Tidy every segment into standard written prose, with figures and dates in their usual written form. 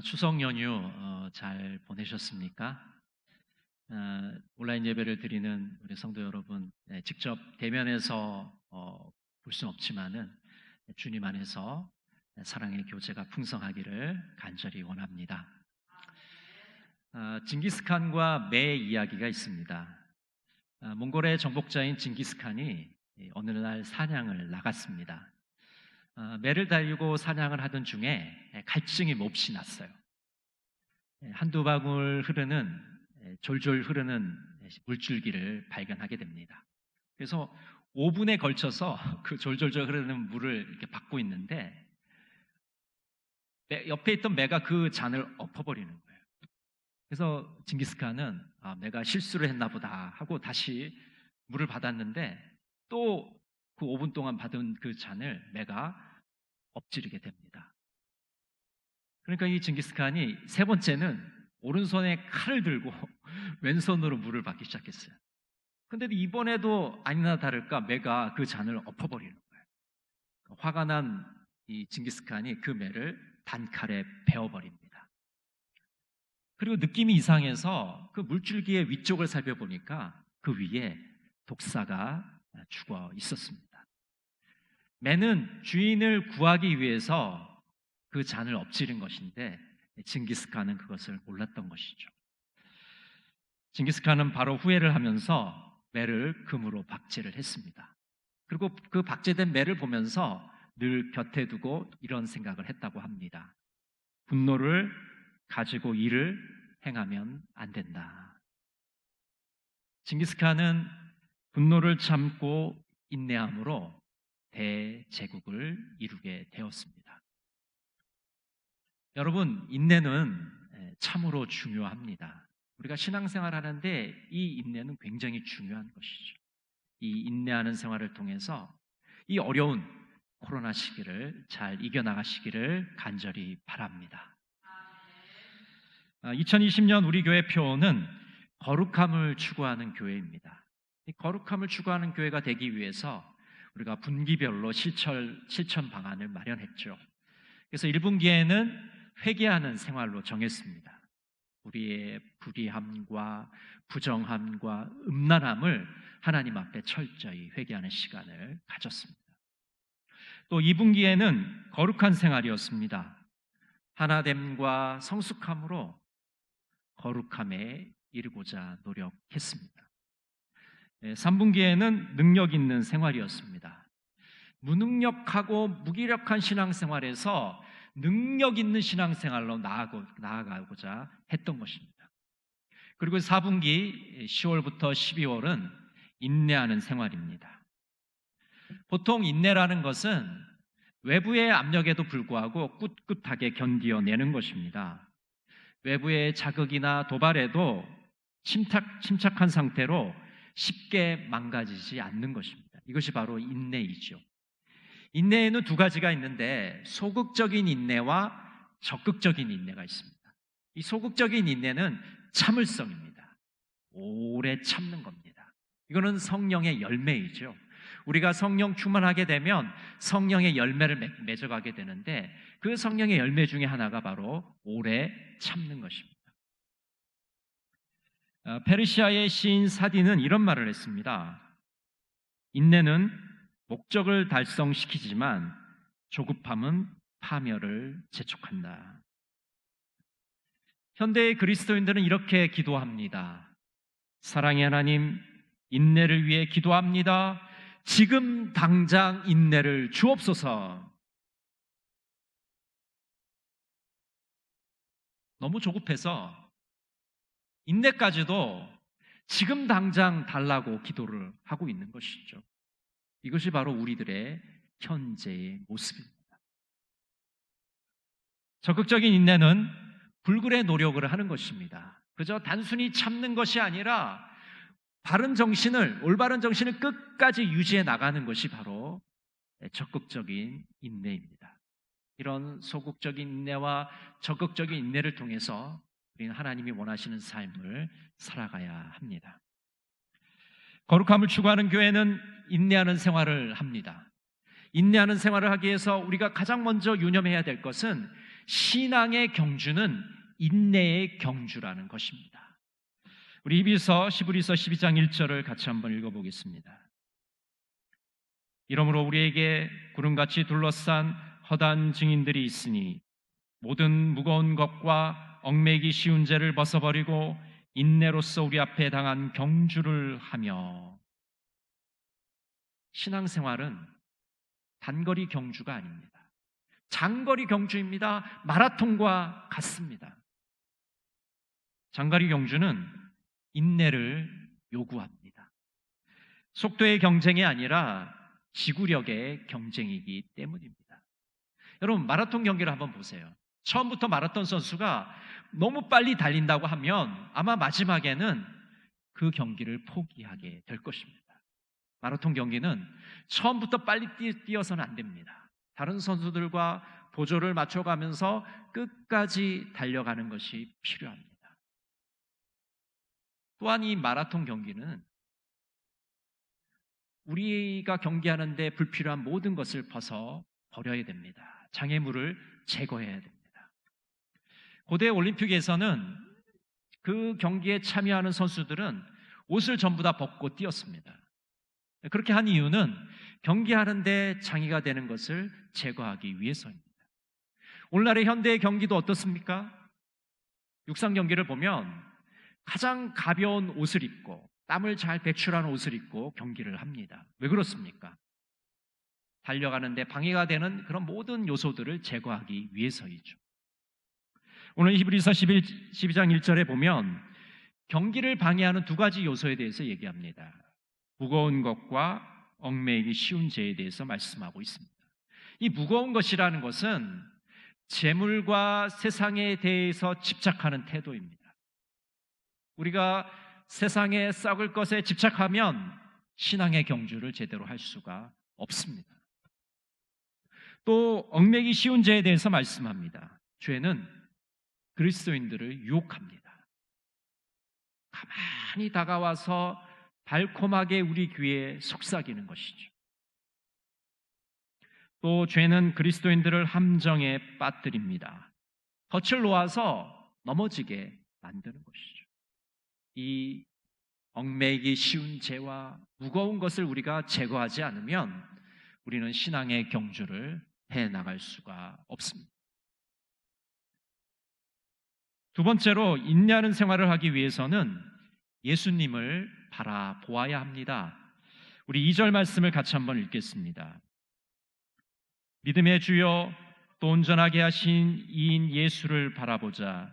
추석 연휴 잘 보내셨습니까? 온라인 예배를 드리는 우리 성도 여러분, 직접 대면해서 볼 수는 없지만은 주님 안에서 사랑의 교제가 풍성하기를 간절히 원합니다. 징기스칸과 매 이야기가 있습니다. 몽골의 정복자인 징기스칸이 어느 날 사냥을 나갔습니다. 매를 달리고 사냥을 하던 중에 갈증이 몹시 났어요. 한두 방울 흐르는 졸졸 흐르는 물줄기를 발견하게 됩니다. 그래서 5분에 걸쳐서 그 졸졸 흐르는 물을 이렇게 받고 있는데 옆에 있던 매가 그 잔을 엎어버리는 거예요. 그래서 징기스칸은 내가 실수를 했나 보다 하고 다시 물을 받았는데 또 그 5분 동안 받은 그 잔을 매가 엎지르게 됩니다. 그러니까 이 징기스칸이 세 번째는 오른손에 칼을 들고 왼손으로 물을 받기 시작했어요. 근데 이번에도 아니나 다를까 매가 그 잔을 엎어버리는 거예요. 화가 난 이 징기스칸이 그 매를 단칼에 베어버립니다. 그리고 느낌이 이상해서 그 물줄기의 위쪽을 살펴보니까 그 위에 독사가 죽어 있었습니다. 매는 주인을 구하기 위해서 그 잔을 엎지른 것인데 징기스칸은 그것을 몰랐던 것이죠. 징기스칸은 바로 후회를 하면서 매를 금으로 박제를 했습니다. 그리고 그 박제된 매를 보면서 늘 곁에 두고 이런 생각을 했다고 합니다. 분노를 가지고 일을 행하면 안 된다. 징기스칸은 분노를 참고 인내함으로 대제국을 이루게 되었습니다. 여러분, 인내는 참으로 중요합니다. 우리가 신앙생활 하는데 이 인내는 굉장히 중요한 것이죠. 이 인내하는 생활을 통해서 이 어려운 코로나 시기를 잘 이겨나가시기를 간절히 바랍니다. 2020년 우리 교회 표어는 거룩함을 추구하는 교회입니다. 이 거룩함을 추구하는 교회가 되기 위해서 우리가 분기별로 실천 방안을 마련했죠. 그래서 1분기에는 회개하는 생활로 정했습니다. 우리의 불의함과 부정함과 음란함을 하나님 앞에 철저히 회개하는 시간을 가졌습니다. 또 2분기에는 거룩한 생활이었습니다. 하나됨과 성숙함으로 거룩함에 이르고자 노력했습니다. 3분기에는 능력 있는 생활이었습니다. 무능력하고 무기력한 신앙생활에서 능력 있는 신앙생활로 나아가고자 했던 것입니다. 그리고 4분기 10월부터 12월은 인내하는 생활입니다. 보통 인내라는 것은 외부의 압력에도 불구하고 꿋꿋하게 견디어내는 것입니다. 외부의 자극이나 도발에도 침착한 상태로 쉽게 망가지지 않는 것입니다. 이것이 바로 인내이죠. 인내에는 두 가지가 있는데 소극적인 인내와 적극적인 인내가 있습니다. 이 소극적인 인내는 참을성입니다. 오래 참는 겁니다. 이거는 성령의 열매이죠. 우리가 성령 충만하게 되면 성령의 열매를 맺어가게 되는데 그 성령의 열매 중에 하나가 바로 오래 참는 것입니다. 페르시아의 시인 사디는 이런 말을 했습니다. 인내는 목적을 달성시키지만 조급함은 파멸을 재촉한다. 현대의 그리스도인들은 이렇게 기도합니다. 사랑의 하나님, 인내를 위해 기도합니다. 지금 당장 인내를 주옵소서. 너무 조급해서 인내까지도 지금 당장 달라고 기도를 하고 있는 것이죠. 이것이 바로 우리들의 현재의 모습입니다. 적극적인 인내는 불굴의 노력을 하는 것입니다. 그저 단순히 참는 것이 아니라 올바른 정신을 끝까지 유지해 나가는 것이 바로 적극적인 인내입니다. 이런 소극적인 인내와 적극적인 인내를 통해서 우리는 하나님이 원하시는 삶을 살아가야 합니다. 거룩함을 추구하는 교회는 인내하는 생활을 합니다. 인내하는 생활을 하기 위해서 우리가 가장 먼저 유념해야 될 것은 신앙의 경주는 인내의 경주라는 것입니다. 우리 히브리서 12장 1절을 같이 한번 읽어보겠습니다. 이러므로 우리에게 구름같이 둘러싼 허다한 증인들이 있으니 모든 무거운 것과 얽매이기 쉬운 죄를 벗어버리고 인내로서 우리 앞에 당한 경주를 하며. 신앙생활은 단거리 경주가 아닙니다. 장거리 경주입니다. 마라톤과 같습니다. 장거리 경주는 인내를 요구합니다. 속도의 경쟁이 아니라 지구력의 경쟁이기 때문입니다. 여러분, 마라톤 경기를 한번 보세요. 처음부터 마라톤 선수가 너무 빨리 달린다고 하면 아마 마지막에는 그 경기를 포기하게 될 것입니다. 마라톤 경기는 처음부터 빨리 뛰어서는 안 됩니다. 다른 선수들과 보조를 맞춰가면서 끝까지 달려가는 것이 필요합니다. 또한 이 마라톤 경기는 우리가 경기하는데 불필요한 모든 것을 벗어 버려야 됩니다. 장애물을 제거해야 됩니다. 고대 올림픽에서는 그 경기에 참여하는 선수들은 옷을 전부 다 벗고 뛰었습니다. 그렇게 한 이유는 경기하는데 장애가 되는 것을 제거하기 위해서입니다. 오늘날의 현대의 경기도 어떻습니까? 육상 경기를 보면 가장 가벼운 옷을 입고 땀을 잘 배출하는 옷을 입고 경기를 합니다. 왜 그렇습니까? 달려가는데 방해가 되는 그런 모든 요소들을 제거하기 위해서이죠. 오늘 히브리서 12장 1절에 보면 경기를 방해하는 두 가지 요소에 대해서 얘기합니다. 무거운 것과 얽매이기 쉬운 죄에 대해서 말씀하고 있습니다. 이 무거운 것이라는 것은 재물과 세상에 대해서 집착하는 태도입니다. 우리가 세상에 썩을 것에 집착하면 신앙의 경주를 제대로 할 수가 없습니다. 또 얽매이기 쉬운 죄에 대해서 말씀합니다. 죄는 그리스도인들을 유혹합니다. 가만히 다가와서 달콤하게 우리 귀에 속삭이는 것이죠. 또 죄는 그리스도인들을 함정에 빠뜨립니다. 덫을 놓아서 넘어지게 만드는 것이죠. 이 얽매이기 쉬운 죄와 무거운 것을 우리가 제거하지 않으면 우리는 신앙의 경주를 해나갈 수가 없습니다. 두 번째로 인내하는 생활을 하기 위해서는 예수님을 바라보아야 합니다. 우리 2절 말씀을 같이 한번 읽겠습니다. 믿음의 주여 또 온전하게 하신 이인 예수를 바라보자.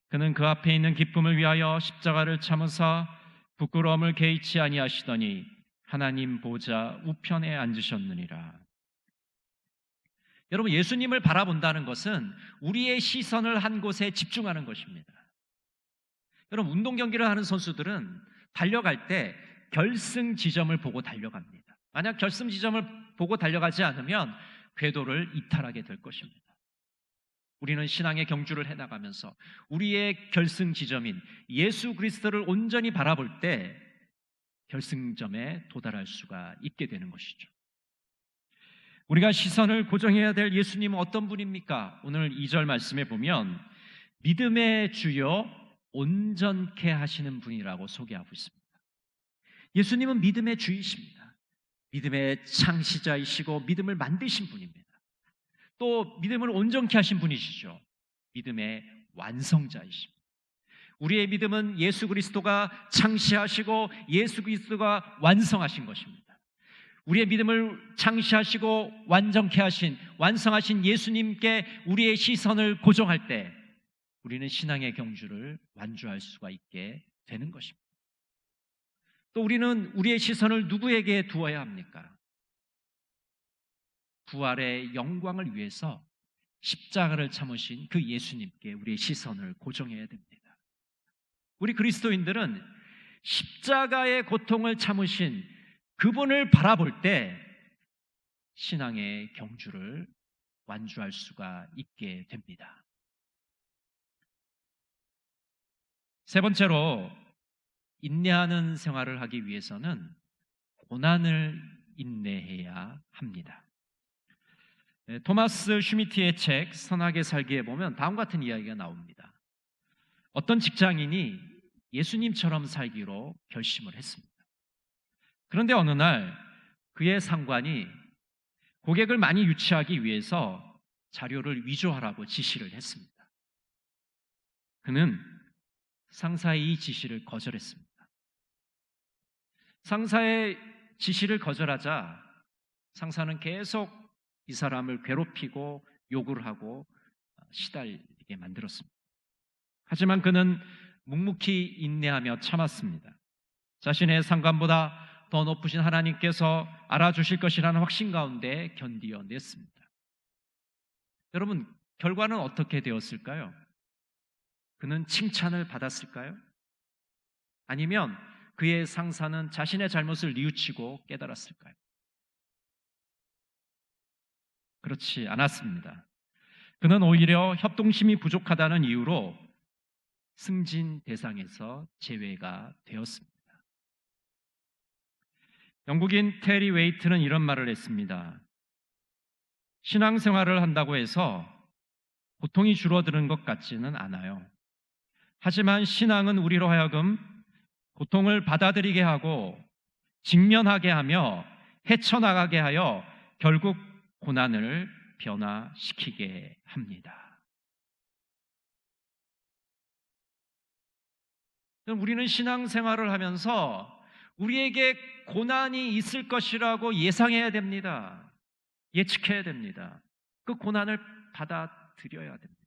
그는 그 앞에 있는 기쁨을 위하여 십자가를 참으사 부끄러움을 개의치 아니하시더니 하나님 보좌 우편에 앉으셨느니라. 여러분, 예수님을 바라본다는 것은 우리의 시선을 한 곳에 집중하는 것입니다. 여러분, 운동 경기를 하는 선수들은 달려갈 때 결승 지점을 보고 달려갑니다. 만약 결승 지점을 보고 달려가지 않으면 궤도를 이탈하게 될 것입니다. 우리는 신앙의 경주를 해나가면서 우리의 결승 지점인 예수 그리스도를 온전히 바라볼 때 결승점에 도달할 수가 있게 되는 것이죠. 우리가 시선을 고정해야 될 예수님은 어떤 분입니까? 오늘 2절 말씀에 보면 믿음의 주요 온전케 하시는 분이라고 소개하고 있습니다. 예수님은 믿음의 주이십니다. 믿음의 창시자이시고 믿음을 만드신 분입니다. 또 믿음을 온전케 하신 분이시죠. 믿음의 완성자이십니다. 우리의 믿음은 예수 그리스도가 창시하시고 예수 그리스도가 완성하신 것입니다. 우리의 믿음을 창시하시고 완전케 하신, 완성하신 예수님께 우리의 시선을 고정할 때 우리는 신앙의 경주를 완주할 수가 있게 되는 것입니다. 또 우리는 우리의 시선을 누구에게 두어야 합니까? 부활의 영광을 위해서 십자가를 참으신 그 예수님께 우리의 시선을 고정해야 됩니다. 우리 그리스도인들은 십자가의 고통을 참으신 그분을 바라볼 때 신앙의 경주를 완주할 수가 있게 됩니다. 세 번째로 인내하는 생활을 하기 위해서는 고난을 인내해야 합니다. 토마스 슈미티의 책 선하게 살기에 보면 다음 같은 이야기가 나옵니다. 어떤 직장인이 예수님처럼 살기로 결심을 했습니다. 그런데 어느 날 그의 상관이 고객을 많이 유치하기 위해서 자료를 위조하라고 지시를 했습니다. 그는 상사의 이 지시를 거절했습니다. 상사의 지시를 거절하자 상사는 계속 이 사람을 괴롭히고 욕을 하고 시달리게 만들었습니다. 하지만 그는 묵묵히 인내하며 참았습니다. 자신의 상관보다 더 높으신 하나님께서 알아주실 것이라는 확신 가운데 견디어냈습니다. 여러분, 결과는 어떻게 되었을까요? 그는 칭찬을 받았을까요? 아니면 그의 상사는 자신의 잘못을 뉘우치고 깨달았을까요? 그렇지 않았습니다. 그는 오히려 협동심이 부족하다는 이유로 승진 대상에서 제외가 되었습니다. 영국인 테리 웨이트는 이런 말을 했습니다. 신앙생활을 한다고 해서 고통이 줄어드는 것 같지는 않아요. 하지만 신앙은 우리로 하여금 고통을 받아들이게 하고 직면하게 하며 헤쳐나가게 하여 결국 고난을 변화시키게 합니다. 우리는 신앙생활을 하면서 우리에게 고난이 있을 것이라고 예상해야 됩니다. 예측해야 됩니다. 그 고난을 받아들여야 됩니다.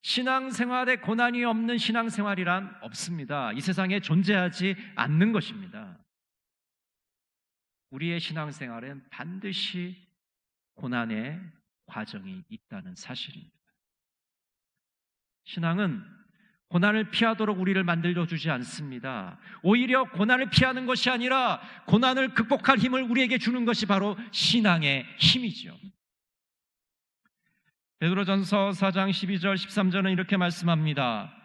신앙생활에 고난이 없는 신앙생활이란 없습니다. 이 세상에 존재하지 않는 것입니다. 우리의 신앙생활엔 반드시 고난의 과정이 있다는 사실입니다. 신앙은 고난을 피하도록 우리를 만들어주지 않습니다. 오히려 고난을 피하는 것이 아니라 고난을 극복할 힘을 우리에게 주는 것이 바로 신앙의 힘이죠. 베드로전서 4장 12절 13절은 이렇게 말씀합니다.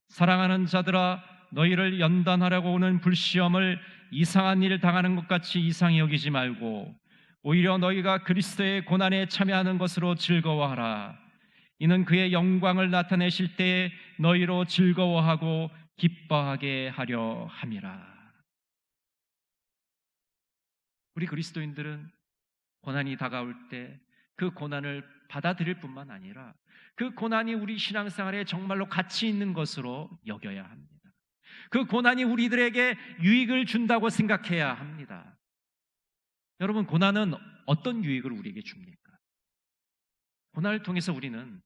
사랑하는 자들아, 너희를 연단하려고 오는 불시험을 이상한 일을 당하는 것 같이 이상히 여기지 말고 오히려 너희가 그리스도의 고난에 참여하는 것으로 즐거워하라. 이는 그의 영광을 나타내실 때에 너희로 즐거워하고 기뻐하게 하려 함이라. 우리 그리스도인들은 고난이 다가올 때 그 고난을 받아들일 뿐만 아니라 그 고난이 우리 신앙생활에 정말로 가치 있는 것으로 여겨야 합니다. 그 고난이 우리들에게 유익을 준다고 생각해야 합니다. 여러분, 고난은 어떤 유익을 우리에게 줍니까? 고난을 통해서 우리는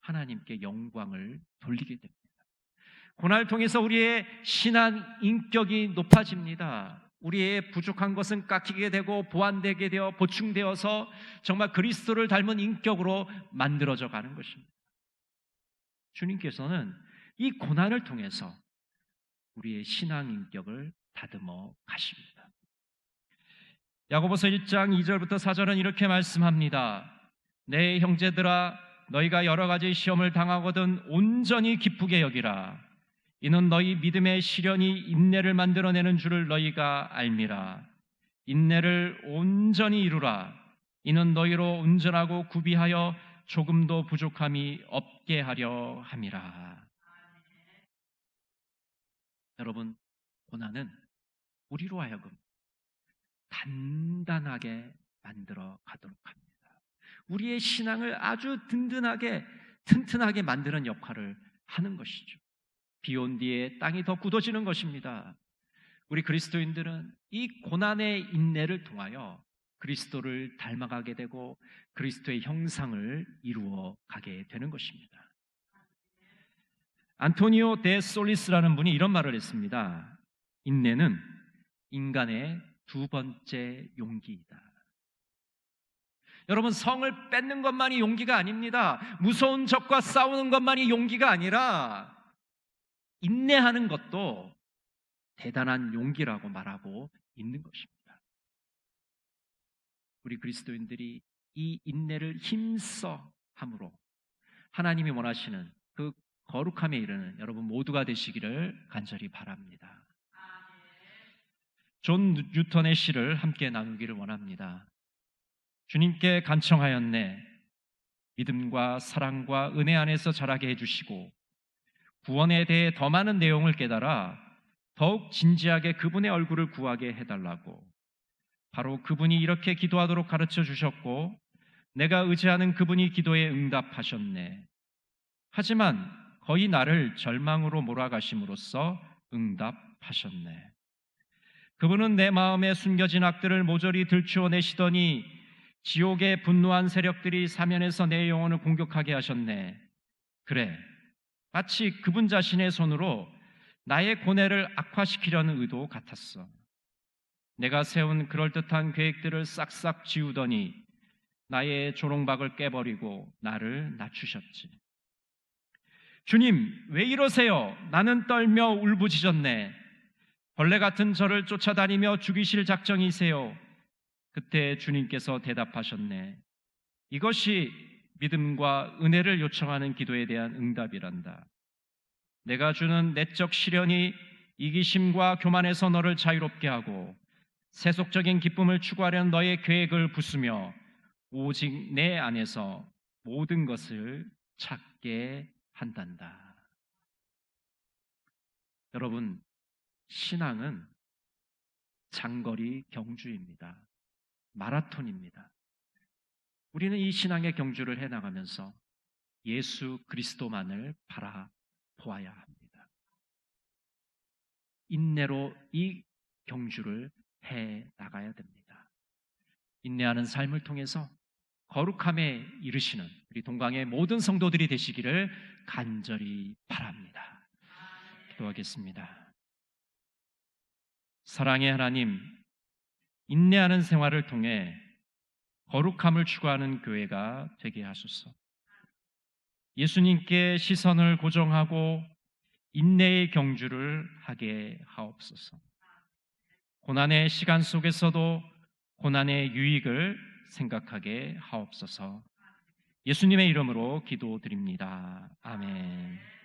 하나님께 영광을 돌리게 됩니다. 고난을 통해서 우리의 신앙 인격이 높아집니다. 우리의 부족한 것은 깎이게 되고 보완되게 되어 보충되어서 정말 그리스도를 닮은 인격으로 만들어져 가는 것입니다. 주님께서는 이 고난을 통해서 우리의 신앙 인격을 다듬어 가십니다. 야고보서 1장 2절부터 4절은 이렇게 말씀합니다. 내 형제들아, 너희가 여러 가지 시험을 당하거든 온전히 기쁘게 여기라. 이는 너희 믿음의 시련이 인내를 만들어내는 줄을 너희가 알미라. 인내를 온전히 이루라. 이는 너희로 온전하고 구비하여 조금도 부족함이 없게 하려 함이라. 여러분, 고난은 우리로 하여금 단단하게 만들어 가도록 합니다. 우리의 신앙을 아주 든든하게 튼튼하게 만드는 역할을 하는 것이죠. 비온 뒤에 땅이 더 굳어지는 것입니다. 우리 그리스도인들은 이 고난의 인내를 통하여 그리스도를 닮아가게 되고 그리스도의 형상을 이루어 가게 되는 것입니다. 안토니오 데 솔리스라는 분이 이런 말을 했습니다. 인내는 인간의 두 번째 용기이다. 여러분, 성을 뺏는 것만이 용기가 아닙니다. 무서운 적과 싸우는 것만이 용기가 아니라 인내하는 것도 대단한 용기라고 말하고 있는 것입니다. 우리 그리스도인들이 이 인내를 힘써 함으로 하나님이 원하시는 그 거룩함에 이르는 여러분 모두가 되시기를 간절히 바랍니다. 존 뉴턴의 시를 함께 나누기를 원합니다. 주님께 간청하였네. 믿음과 사랑과 은혜 안에서 자라게 해주시고 구원에 대해 더 많은 내용을 깨달아 더욱 진지하게 그분의 얼굴을 구하게 해달라고. 바로 그분이 이렇게 기도하도록 가르쳐 주셨고 내가 의지하는 그분이 기도에 응답하셨네. 하지만 거의 나를 절망으로 몰아가심으로써 응답하셨네. 그분은 내 마음에 숨겨진 악들을 모조리 들추어내시더니 지옥의 분노한 세력들이 사면에서 내 영혼을 공격하게 하셨네. 그래, 마치 그분 자신의 손으로 나의 고뇌를 악화시키려는 의도 같았어. 내가 세운 그럴듯한 계획들을 싹싹 지우더니 나의 조롱박을 깨버리고 나를 낮추셨지. 주님, 왜 이러세요? 나는 떨며 울부짖었네. 벌레 같은 저를 쫓아다니며 죽이실 작정이세요. 그때 주님께서 대답하셨네. 이것이 믿음과 은혜를 요청하는 기도에 대한 응답이란다. 내가 주는 내적 시련이 이기심과 교만에서 너를 자유롭게 하고 세속적인 기쁨을 추구하려는 너의 계획을 부수며 오직 내 안에서 모든 것을 찾게 한단다. 여러분, 신앙은 장거리 경주입니다. 마라톤입니다. 우리는 이 신앙의 경주를 해나가면서 예수 그리스도만을 바라보아야 합니다. 인내로 이 경주를 해나가야 됩니다. 인내하는 삶을 통해서 거룩함에 이르시는 우리 동강의 모든 성도들이 되시기를 간절히 바랍니다. 기도하겠습니다. 사랑의 하나님, 인내하는 생활을 통해 거룩함을 추구하는 교회가 되게 하소서. 예수님께 시선을 고정하고 인내의 경주를 하게 하옵소서. 고난의 시간 속에서도 고난의 유익을 생각하게 하옵소서. 예수님의 이름으로 기도드립니다. 아멘.